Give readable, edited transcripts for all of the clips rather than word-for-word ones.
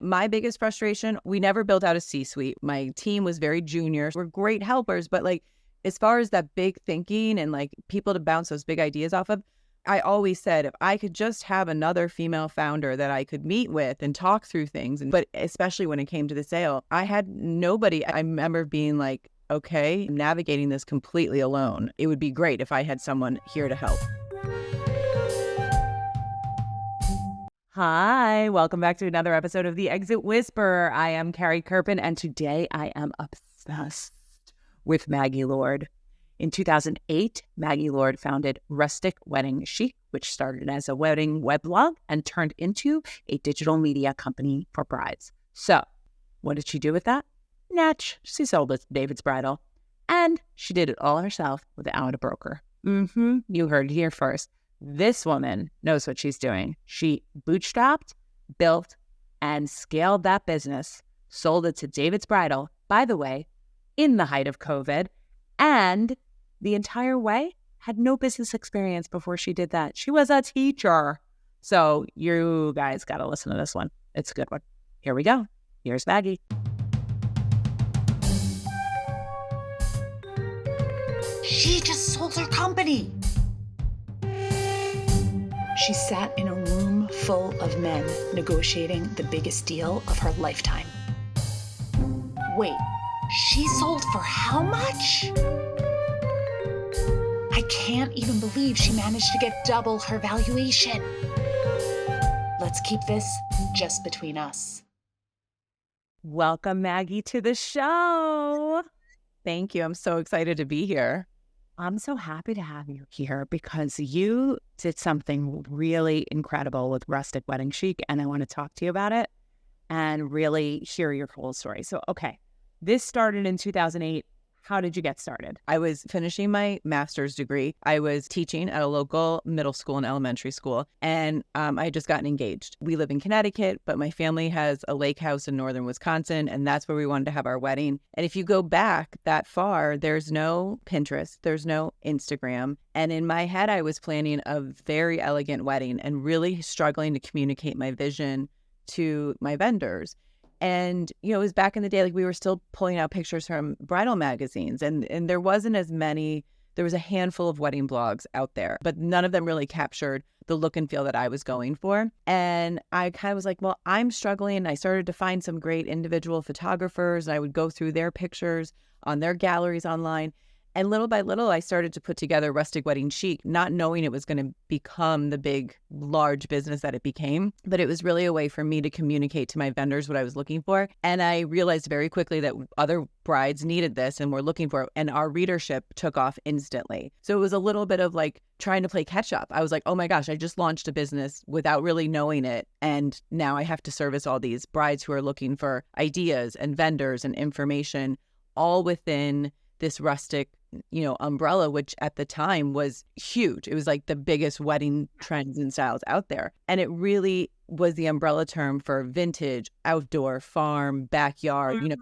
my biggest frustration, we never built out a C-suite. My team was very junior. We're great helpers, but like, as far as that big thinking and like people to bounce those big ideas off of, I always said, if I could just have another female founder that I could meet with and talk through things, but especially when it came to the sale, I had nobody. I remember being like, okay, I'm navigating this completely alone. It would be great if I had someone here to help. Hi, welcome back to another episode of The Exit Whisperer. I am Carrie Kirpin, and today I am obsessed with Maggie Lord. In 2008, Maggie Lord founded Rustic Wedding Chic, which started as a wedding weblog and turned into a digital media company for brides. So, what did she do with that? Natch. She sold it to David's Bridal, and she did it all herself without a broker. You heard it here first. This woman knows what she's doing. She bootstrapped, built, and scaled that business, sold it to David's Bridal, by the way, in the height of COVID, and the entire way had no business experience before she did that. She was a teacher. So you guys got to listen to this one. It's a good one. Here we go. Here's Maggie. She just sold her company. She sat in a room full of men negotiating the biggest deal of her lifetime. Wait, she sold for how much? I can't even believe she managed to get double her valuation. Let's keep this just between us. Welcome, Maggie, to the show. Thank you. I'm so excited to be here. I'm so happy to have you here because you did something really incredible with Rustic Wedding Chic, and I want to talk to you about it and really hear your whole story. So, okay, this started in 2008. How did you get started? I was finishing my master's degree. I was teaching at a local middle school and elementary school, and I had just gotten engaged. We live in Connecticut, but my family has a lake house in northern Wisconsin, and that's where we wanted to have our wedding. And if you go back that far, there's no Pinterest, there's no Instagram. And in my head, I was planning a very elegant wedding and really struggling to communicate my vision to my vendors. And, you know, it was back in the day, like we were still pulling out pictures from bridal magazines and there wasn't as many, there was a handful of wedding blogs out there, but none of them really captured the look and feel that I was going for. And I kind of was like, well, I'm struggling. I started to find some great individual photographers and I would go through their pictures on their galleries online. And little by little, I started to put together Rustic Wedding Chic, not knowing it was going to become the big, large business that it became. But it was really a way for me to communicate to my vendors what I was looking for. And I realized very quickly that other brides needed this and were looking for it. And our readership took off instantly. So it was a little bit of like trying to play catch up. I was like, oh my gosh, I just launched a business without really knowing it. And now I have to service all these brides who are looking for ideas and vendors and information all within this rustic, you know, umbrella, which at the time was huge. It was like the biggest wedding trends and styles out there. And it really was the umbrella term for vintage, outdoor, farm, backyard, you know,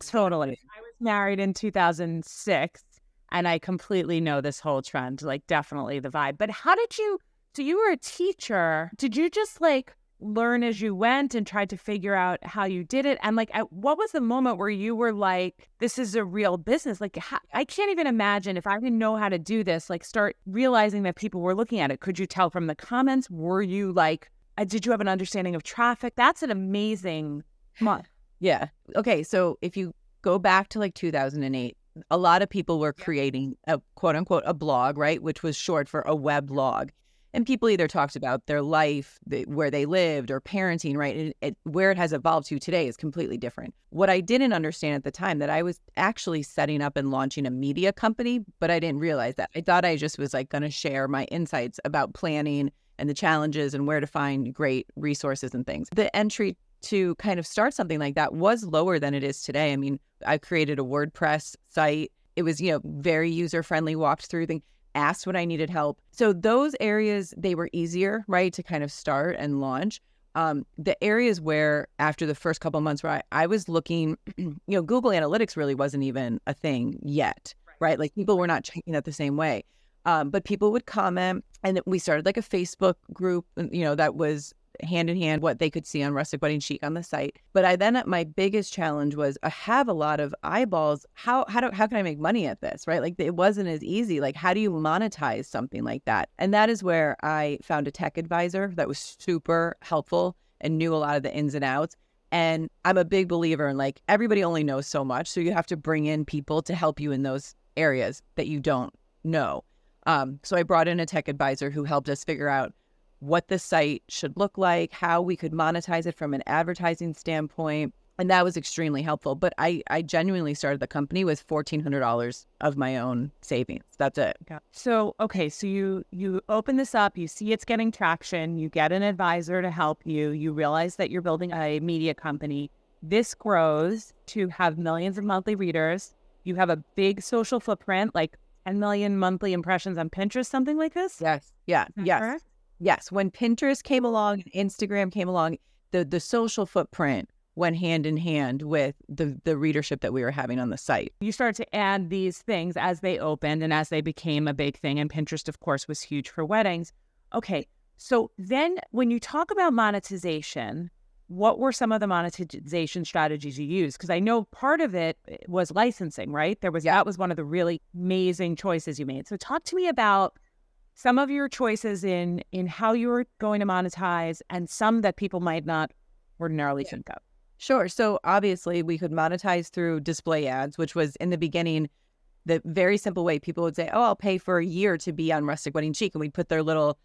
totally. I was married in 2006 and I completely know this whole trend, like definitely the vibe. But how did you, so you were a teacher, did you just like learn as you went and tried to figure out how you did it? And like, what was the moment where you were like, this is a real business? Like, I can't even imagine if I didn't know how to do this, like start realizing that people were looking at it. Could you tell from the comments? Were you like, did you have an understanding of traffic? That's an amazing month. Yeah. Okay. So if you go back to like 2008, a lot of people were creating a quote unquote, a blog, right? Which was short for a web blog. And people either talked about their life, where they lived, or parenting, right? And where it has evolved to today is completely different. What I didn't understand at the time, that I was actually setting up and launching a media company, but I didn't realize that. I thought I just was like going to share my insights about planning and the challenges and where to find great resources and things. The entry to kind of start something like that was lower than it is today. I mean, I created a WordPress site. It was, you know, very user-friendly, walked through things, asked when I needed help. So those areas, they were easier, right, to kind of start and launch. The areas where after the first couple of months where I was looking, you know, Google Analytics really wasn't even a thing yet, right? Like people were not checking that the same way. But people would comment, and we started like a Facebook group, you know, that was hand in hand what they could see on Rustic Wedding Chic on the site. But my biggest challenge was I have a lot of eyeballs. How can I make money at this, right? Like it wasn't as easy. Like how do you monetize something like that? And that is where I found a tech advisor that was super helpful and knew a lot of the ins and outs. And I'm a big believer in like everybody only knows so much. So you have to bring in people to help you in those areas that you don't know. So I brought in a tech advisor who helped us figure out what the site should look like, how we could monetize it from an advertising standpoint. And that was extremely helpful. But I genuinely started the company with $1,400 of my own savings. That's it. So, okay. So you open this up, you see it's getting traction, you get an advisor to help you, you realize that you're building a media company. This grows to have millions of monthly readers. You have a big social footprint, like 10 million monthly impressions on Pinterest, something like this? Yes. Yeah. Yes. Correct? Yes. When Pinterest came along and Instagram came along, the social footprint went hand in hand with the readership that we were having on the site. You started to add these things as they opened and as they became a big thing. And Pinterest, of course, was huge for weddings. Okay. So then when you talk about monetization, what were some of the monetization strategies you used? Because I know part of it was licensing, right? That was one of the really amazing choices you made. So talk to me about some of your choices in how you were going to monetize and some that people might not ordinarily think of. Sure. So obviously we could monetize through display ads, which was in the beginning, the very simple way people would say, oh, I'll pay for a year to be on Rustic Wedding Chic. And we'd put their little,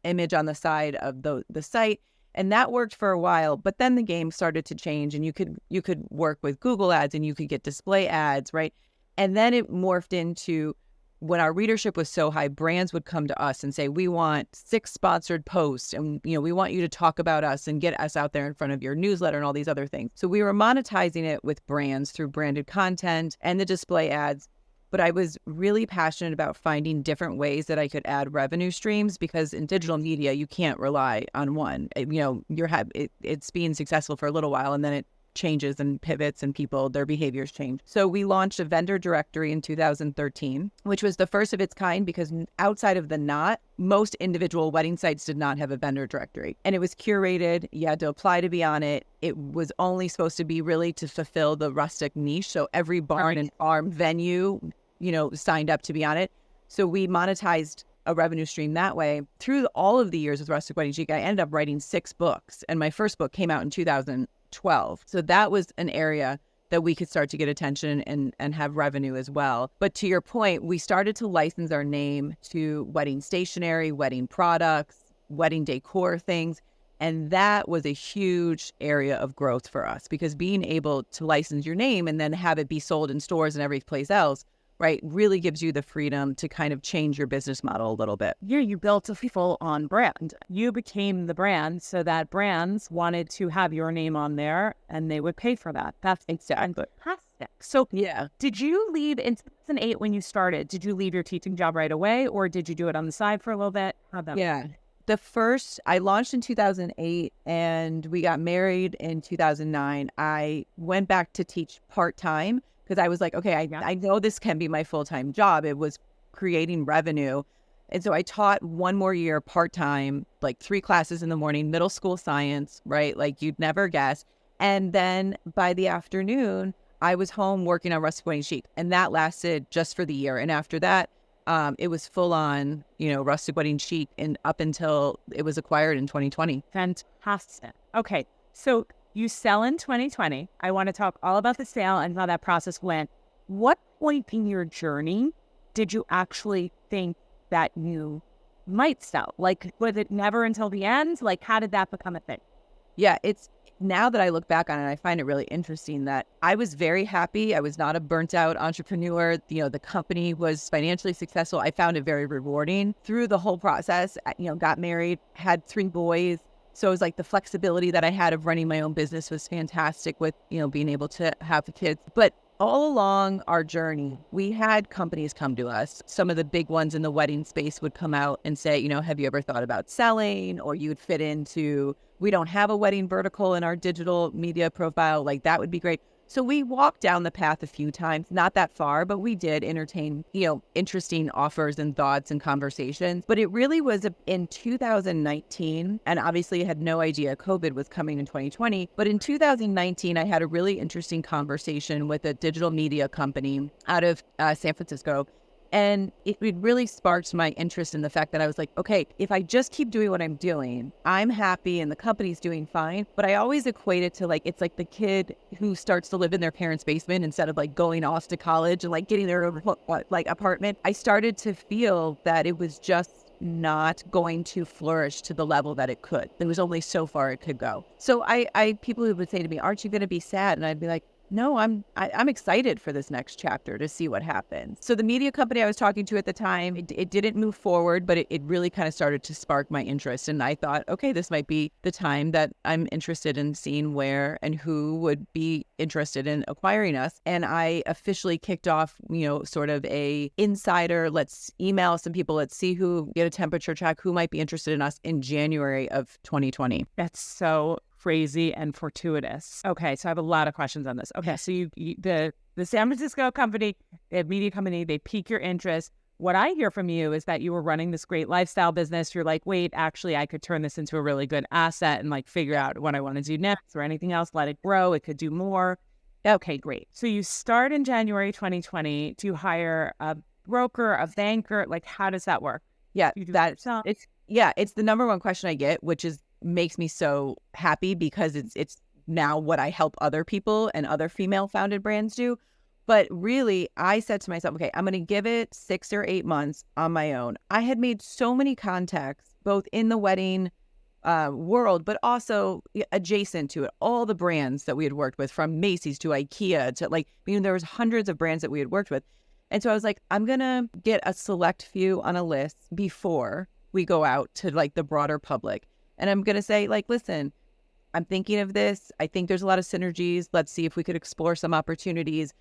image on the side of the site. And that worked for a while, but then the game started to change and you could work with Google ads and you could get display ads, right? And then it morphed into when our readership was so high, brands would come to us and say, we want 6 sponsored posts and, we want you to talk about us and get us out there in front of your newsletter and all these other things. So we were monetizing it with brands through branded content and the display ads. But I was really passionate about finding different ways that I could add revenue streams because in digital media, you can't rely on one. It's being successful for a little while and then it changes and pivots and their behaviors change. So we launched a vendor directory in 2013, which was the first of its kind because outside of the Knot, most individual wedding sites did not have a vendor directory. And it was curated. You had to apply to be on it. It was only supposed to be really to fulfill the rustic niche. So every barn and farm venue, signed up to be on it. So we monetized a revenue stream that way. Through all of the years with Rustic Wedding Chic, I ended up writing 6 books. And my first book came out in 2012. So that was an area that we could start to get attention and have revenue as well. But to your point, we started to license our name to wedding stationery, wedding products, wedding decor things. And that was a huge area of growth for us because being able to license your name and then have it be sold in stores and every place else, right, really gives you the freedom to kind of change your business model a little bit. Yeah, you built a full-on brand. You became the brand so that brands wanted to have your name on there and they would pay for that. That's exactly fantastic. So yeah, did you leave in 2008 when you started? Did you leave your teaching job right away or did you do it on the side for a little bit? How'd that work? I launched in 2008 and we got married in 2009. I went back to teach part-time because I was like, okay, I know this can be my full-time job. It was creating revenue. And so I taught one more year part-time, like 3 classes in the morning, middle school science, right? Like you'd never guess. And then by the afternoon, I was home working on Rustic Wedding Chic. And that lasted just for the year. And after that, it was full on, Rustic Wedding Chic and up until it was acquired in 2020. Fantastic. Okay. So you sell in 2020. I want to talk all about the sale and how that process went. What point in your journey did you actually think that you might sell? Like, was it never until the end? Like, how did that become a thing? Yeah, it's now that I look back on it, I find it really interesting that I was very happy. I was not a burnt out entrepreneur. The company was financially successful. I found it very rewarding through the whole process. Got married, had 3 boys. So it was like the flexibility that I had of running my own business was fantastic with, being able to have the kids. But all along our journey, we had companies come to us. Some of the big ones in the wedding space would come out and say, have you ever thought about selling? Or you would fit into, we don't have a wedding vertical in our digital media profile. Like that would be great. So we walked down the path a few times, not that far, but we did entertain, interesting offers and thoughts and conversations. But it really was in 2019, and obviously I had no idea COVID was coming in 2020. But in 2019, I had a really interesting conversation with a digital media company out of San Francisco. And it really sparked my interest in the fact that I was like, okay, if I just keep doing what I'm doing, I'm happy and the company's doing fine. But I always equate it to like, it's like the kid who starts to live in their parents' basement instead of like going off to college and like getting their own like apartment. I started to feel that it was just not going to flourish to the level that it could. There was only so far it could go. So people who would say to me, aren't you going to be sad? And I'd be like, no, I'm excited for this next chapter to see what happens. So the media company I was talking to at the time, it didn't move forward, but it really kind of started to spark my interest. And I thought, okay, this might be the time that I'm interested in seeing where and who would be interested in acquiring us. And I officially kicked off, sort of a insider, let's email some people, let's see who, get a temperature check, who might be interested in us in January of 2020. That's so crazy and fortuitous. Okay, so I have a lot of questions on this. Okay, so the San Francisco company, the media company, they pique your interest. What I hear from you is that you were running this great lifestyle business. You're like, wait, actually, I could turn this into a really good asset and like figure out what I want to do next or anything else. Let it grow. It could do more. Okay, great. So you start in January 2020 to hire a broker, a banker. Like, how does that work? Yeah, it's the number one question I get, which makes me so happy because it's now what I help other people and other female founded brands do. But really, I said to myself, okay, I'm going to give it 6 or 8 months on my own. I had made so many contacts, both in the wedding world, but also adjacent to it. All the brands that we had worked with, from Macy's to IKEA to there was hundreds of brands that we had worked with. And so I was like, I'm going to get a select few on a list before we go out to like the broader public. And I'm going to say, like, listen, I'm thinking of this. I think there's a lot of synergies. Let's see if we could explore some opportunities.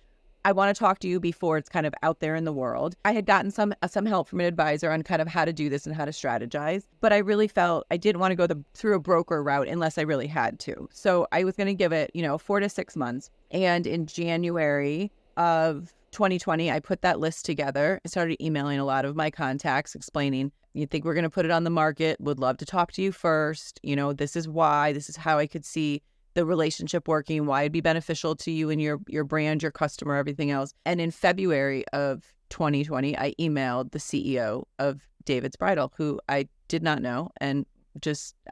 I want to talk to you before it's kind of out there in the world. I had gotten some help from an advisor on kind of how to do this and how to strategize. But I really felt I didn't want to go through a broker route unless I really had to. So I was going to give it, 4 to 6 months. And in January of 2020, I put that list together. I started emailing a lot of my contacts explaining, you think we're going to put it on the market? Would love to talk to you first. This is why. This is how I could see the relationship working, why it'd be beneficial to you and your brand, your customer, everything else. And in February of 2020, I emailed the CEO of David's Bridal, who I did not know. And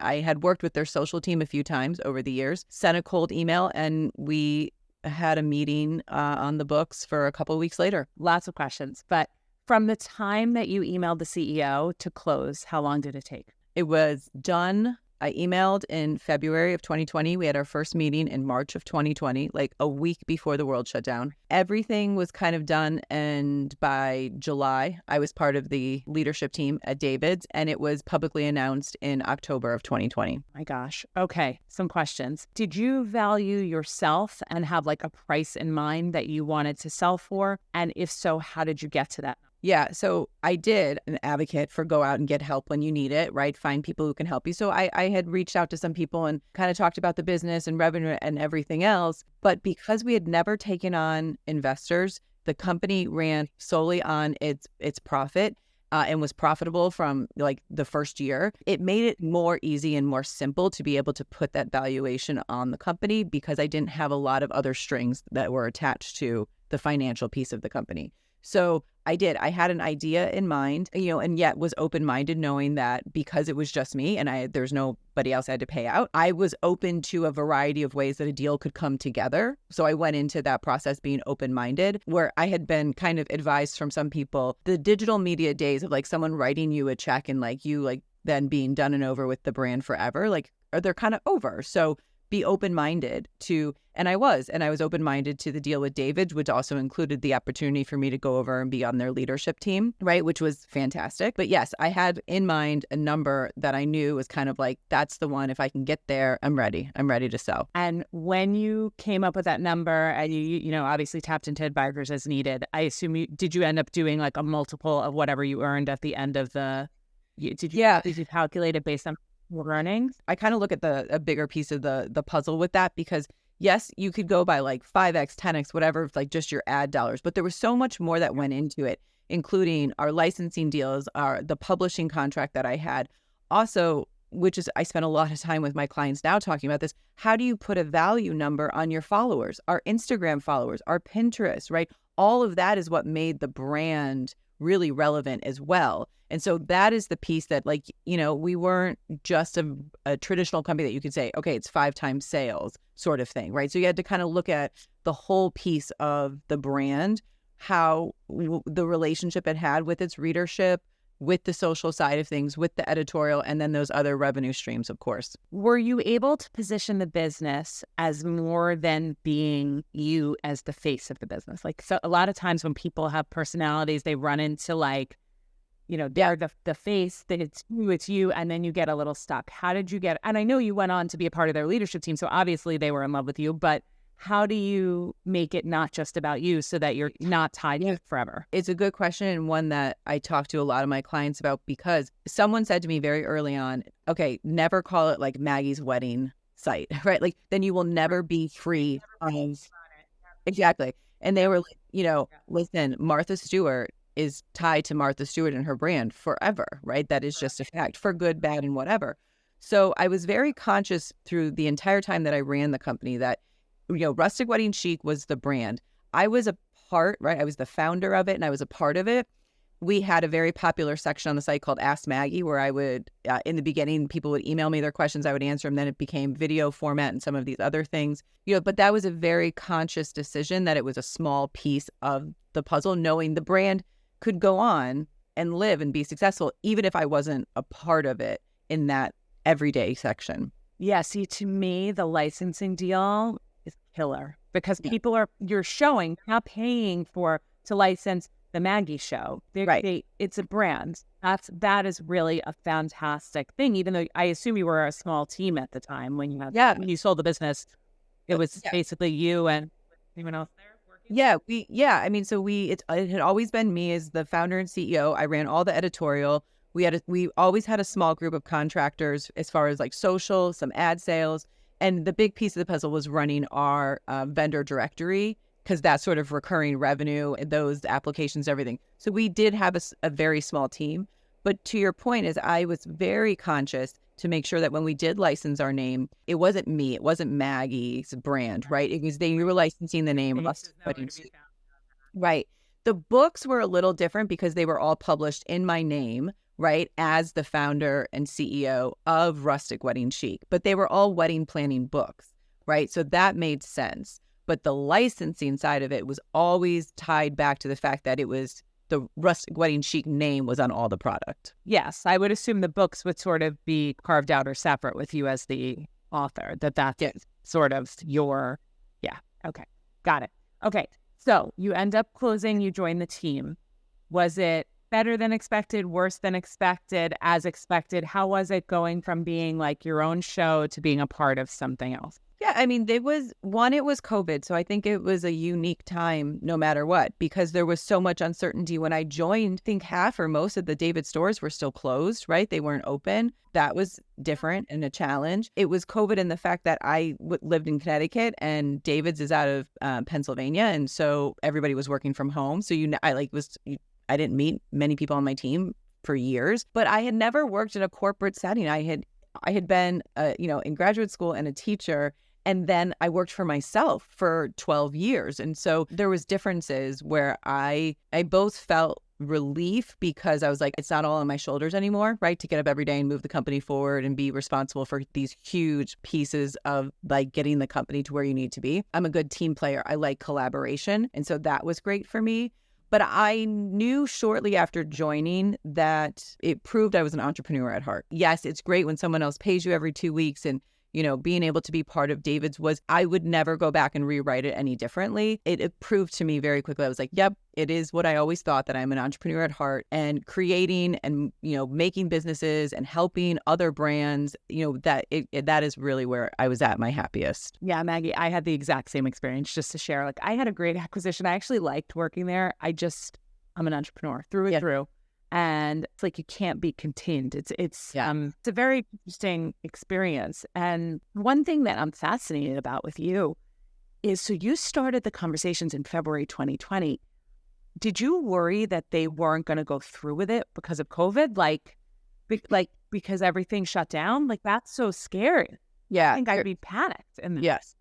I had worked with their social team a few times over the years, sent a cold email, and we had a meeting on the books for a couple of weeks later. Lots of questions, but from the time that you emailed the CEO to close, how long did it take? It was done. I emailed in February of 2020. We had our first meeting in March of 2020, like a week before the world shut down. Everything was kind of done. And by July, I was part of the leadership team at David's, and it was publicly announced in October of 2020. My gosh. Okay. Some questions. Did you value yourself and have like a price in mind that you wanted to sell for? And if so, how did you get to that? Yeah, so I did an advocate for go out and get help when you need it, right? Find people who can help you. So I had reached out to some people and kind of talked about the business and revenue and everything else. But because we had never taken on investors, the company ran solely on its profit and was profitable from like the first year. It made it more easy and more simple to be able to put that valuation on the company because I didn't have a lot of other strings that were attached to the financial piece of the company. So I had an idea in mind, and yet was open-minded knowing that because it was just me and there's nobody else I had to pay out, I was open to a variety of ways that a deal could come together. So I went into that process being open-minded, where I had been kind of advised from some people, the digital media days of like someone writing you a check and like you like then being done and over with the brand forever, like they're kind of over. So be open-minded to, and I was open-minded to the deal with David, which also included the opportunity for me to go over and be on their leadership team, right? Which was fantastic. But yes, I had in mind a number that I knew was kind of like, that's the one. If I can get there, I'm ready to sell. And when you came up with that number and you obviously tapped into advisors as needed, I assume did you end up doing like a multiple of whatever you earned at the end of did you calculate it based on earnings? I kind of look at a bigger piece of the puzzle with that because yes, you could go by like 5x, 10x, whatever, like just your ad dollars, but there was so much more that went into it, including our licensing deals, the publishing contract that I had. Also, which is, I spend a lot of time with my clients now talking about this. How do you put a value number on your followers, our Instagram followers, our Pinterest, right? All of that is what made the brand really relevant as well. And so that is the piece that, like, we weren't just a traditional company that you could say, okay, it's 5 times sales sort of thing, right? So you had to kind of look at the whole piece of the brand, how the relationship it had with its readership, with the social side of things, with the editorial, and then those other revenue streams, of course. Were you able to position the business as more than being you as the face of the business? Like, so a lot of times when people have personalities, they run into like, they're the face, that it's you, and then you get a little stuck. How did you get, and I know you went on to be a part of their leadership team, so obviously they were in love with you, but how do you make it not just about you so that you're not tied to it forever? It's a good question, and one that I talk to a lot of my clients about, because someone said to me very early on, okay, never call it like Maggie's wedding site, right? Like, then you will never be free of, exactly. And they were like, listen, Martha Stewart is tied to Martha Stewart and her brand forever, right? That is just a fact, for good, bad, and whatever. So I was very conscious through the entire time that I ran the company that, Rustic Wedding Chic was the brand. I was a part, right? I was the founder of it, and I was a part of it. We had a very popular section on the site called Ask Maggie, where I would, in the beginning, people would email me their questions. I would answer them. Then it became video format and some of these other things. But that was a very conscious decision that it was a small piece of the puzzle, knowing the brand could go on and live and be successful, even if I wasn't a part of it in that everyday section. Yeah, see, to me, the licensing deal is killer, because you're not paying to license the Maggie show. Right. It's a brand. That is really a fantastic thing, even though I assume you were a small team at the time when you sold the business. It was basically you and anyone else there working? It had always been me as the founder and CEO. I ran all the editorial. We always had a small group of contractors as far as like social, some ad sales. And the big piece of the puzzle was running our vendor directory, because that's sort of recurring revenue, those applications, everything. So we did have a very small team. But to your point, is I was very conscious to make sure that when we did license our name, it wasn't me, it wasn't Maggie's brand, right? It was we were licensing the name Rustic Wedding Chic. Right. The books were a little different because they were all published in my name, right, as the founder and CEO of Rustic Wedding Chic, but they were all wedding planning books, right? So that made sense. But the licensing side of it was always tied back to the fact that it was the Rustic Wedding Chic name was on all the product. Yes, I would assume the books would sort of be carved out or separate with you as the author, that's sort of your, okay, got it. Okay, so you end up closing, you join the team. Was it better than expected, worse than expected, as expected? How was it going from being like your own show to being a part of something else? Yeah, I mean, it was COVID. So I think it was a unique time no matter what, because there was so much uncertainty. When I joined, I think half or most of the David stores were still closed, right? They weren't open. That was different and a challenge. It was COVID and the fact that I lived in Connecticut and David's is out of Pennsylvania. And so everybody was working from home. So I didn't meet many people on my team for years, but I had never worked in a corporate setting. I had been, in graduate school and a teacher, and then I worked for myself for 12 years. And so there was differences where I both felt relief, because I was like, it's not all on my shoulders anymore, right? To get up every day and move the company forward and be responsible for these huge pieces of like getting the company to where you need to be. I'm a good team player. I like collaboration. And so that was great for me. But I knew shortly after joining that it proved I was an entrepreneur at heart. Yes, it's great when someone else pays you every 2 weeks, and being able to be part of David's I would never go back and rewrite it any differently. It proved to me very quickly. I was like, yep, it is what I always thought, that I'm an entrepreneur at heart, and creating and, making businesses and helping other brands, that is really where I was at my happiest. Yeah, Maggie, I had the exact same experience, just to share. Like, I had a great acquisition. I actually liked working there. I'm an entrepreneur through and through. And it's like, you can't be contained. It's a very interesting experience. And one thing that I'm fascinated about with you is, so you started the conversations in February 2020. Did you worry that they weren't going to go through with it because of COVID? Like because everything shut down? Like, that's so scary. Yeah. I think I'd be panicked. And yes.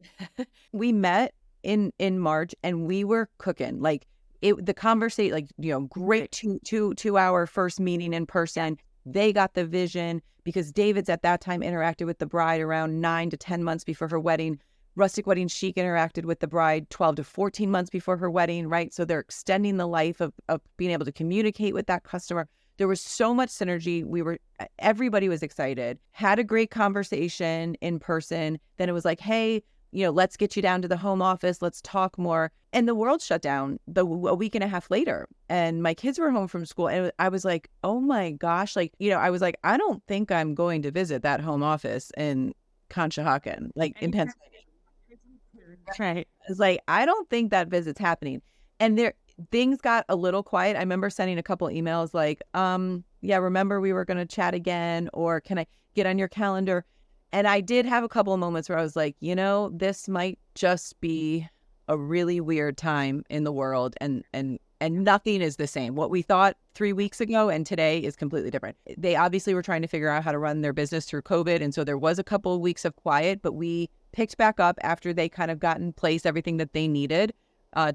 We met in March and we were cooking. Like the conversation, like, great 2 hour first meeting in person. They got the vision because David's at that time interacted with the bride around 9 to 10 months before her wedding. Rustic Wedding Chic interacted with the bride 12 to 14 months before her wedding, right? So they're extending the life of being able to communicate with that customer. There was so much synergy. Everybody was excited, had a great conversation in person. Then it was like, hey, let's get you down to the home office. Let's talk more. And the world shut down a week and a half later. And my kids were home from school. And I was like, oh my gosh. Like, I was like, I don't think I'm going to visit that home office in Conshohocken, like in Pennsylvania. Right. I was like, I don't think that visit's happening. And things got a little quiet. I remember sending a couple emails like, yeah, remember we were going to chat again, or can I get on your calendar? And I did have a couple of moments where I was like, this might just be a really weird time in the world, and nothing is the same. What we thought 3 weeks ago and today is completely different. They obviously were trying to figure out how to run their business through COVID. And so there was a couple of weeks of quiet, but we picked back up after they kind of got in place everything that they needed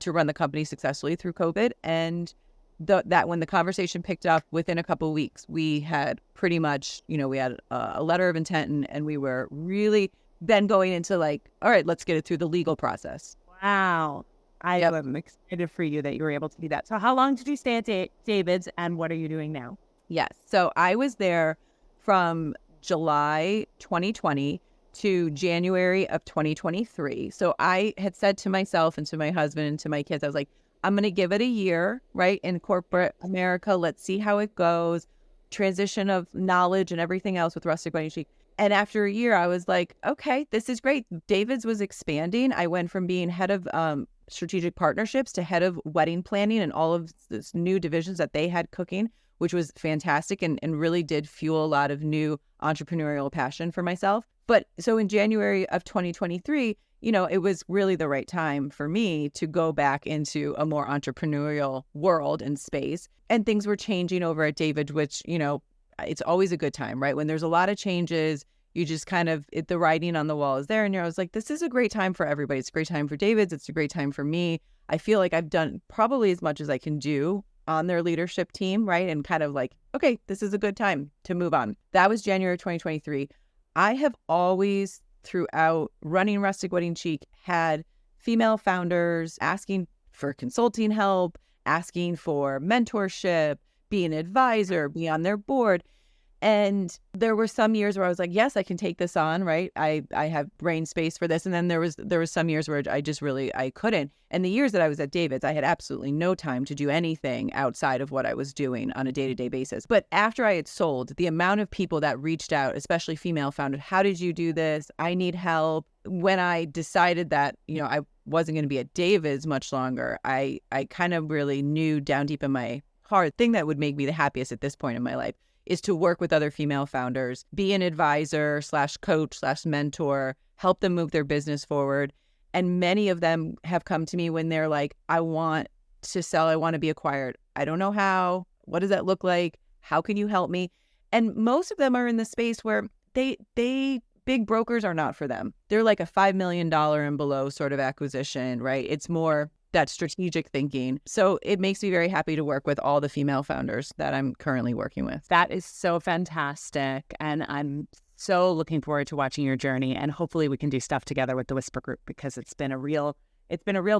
to run the company successfully through COVID. And that when the conversation picked up within a couple of weeks, we had pretty much, we had a letter of intent, and we were really then going into like, all right, let's get it through the legal process. Wow. I am excited for you that you were able to do that. So how long did you stay at David's, and what are you doing now? Yes. So I was there from July 2020 to January of 2023. So I had said to myself and to my husband and to my kids, I was like, I'm going to give it a year, right? In corporate America, let's see how it goes. Transition of knowledge and everything else with Rustic Wedding Chic. And after a year, I was like, okay, this is great. David's was expanding. I went from being head of strategic partnerships to head of wedding planning and all of this new divisions that they had cooking, which was fantastic and really did fuel a lot of new entrepreneurial passion for myself. But so in January of 2023, it was really the right time for me to go back into a more entrepreneurial world and space. And things were changing over at David, which, it's always a good time, right? When there's a lot of changes, you just kind of, the writing on the wall is there. And I was like, this is a great time for everybody. It's a great time for David's. It's a great time for me. I feel like I've done probably as much as I can do on their leadership team, right? And kind of like, okay, this is a good time to move on. That was January 2023. I have always, throughout running Rustic Wedding Chic, had female founders asking for consulting help, asking for mentorship, be an advisor, be on their board. And there were some years where I was like, yes, I can take this on, right? I have brain space for this. And then there was some years where I couldn't. And the years that I was at David's, I had absolutely no time to do anything outside of what I was doing on a day-to-day basis. But after I had sold, the amount of people that reached out, especially female founded, how did you do this? I need help. When I decided that, I wasn't going to be at David's much longer, I kind of really knew down deep in my heart, thing that would make me the happiest at this point in my life is to work with other female founders, be an advisor / coach / mentor, help them move their business forward. And many of them have come to me when they're like, I want to sell, I want to be acquired. I don't know how. What does that look like? How can you help me? And most of them are in the space where they big brokers are not for them. They're like a $5 million and below sort of acquisition, right? It's more that strategic thinking. So it makes me very happy to work with all the female founders that I'm currently working with. That is so fantastic. And I'm so looking forward to watching your journey. And hopefully we can do stuff together with the Whisper Group, because it's been a real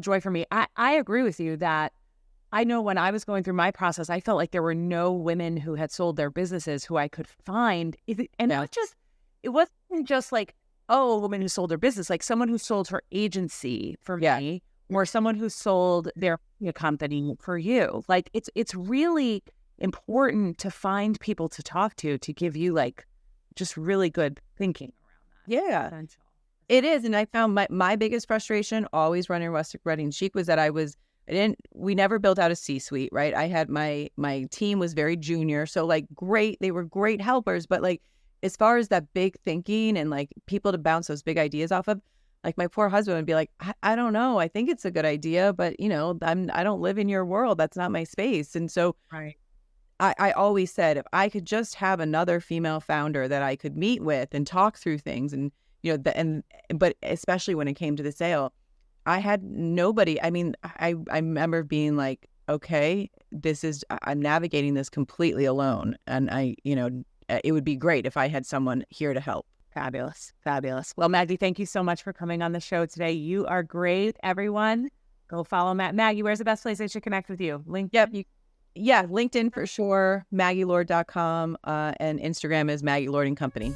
joy for me. I agree with you that I know when I was going through my process, I felt like there were no women who had sold their businesses who I could find. It wasn't just like, oh, a woman who sold their business, like someone who sold her agency for me, or someone who sold their company for you. Like it's really important to find people to talk to give you like just really good thinking around that. Yeah, potential. It is. And I found my biggest frustration always running Rustic Wedding Chic was that we never built out a C-suite, right? I had my team was very junior. So like great, they were great helpers, but like as far as that big thinking and like people to bounce those big ideas off of, Like my poor husband would be like, I don't know. I think it's a good idea, but I don't live in your world. That's not my space. And so Right. I always said, if I could just have another female founder that I could meet with and talk through things and, but especially when it came to the sale, I had nobody. I mean, I remember being like, okay, I'm navigating this completely alone. And it would be great if I had someone here to help. Fabulous. Fabulous. Well, Maggie, thank you so much for coming on the show today. You are great. Everyone, go follow Maggie. Where's the best place they should connect with you? LinkedIn for sure, maggielord.com, and Instagram is Maggie Lord and Company.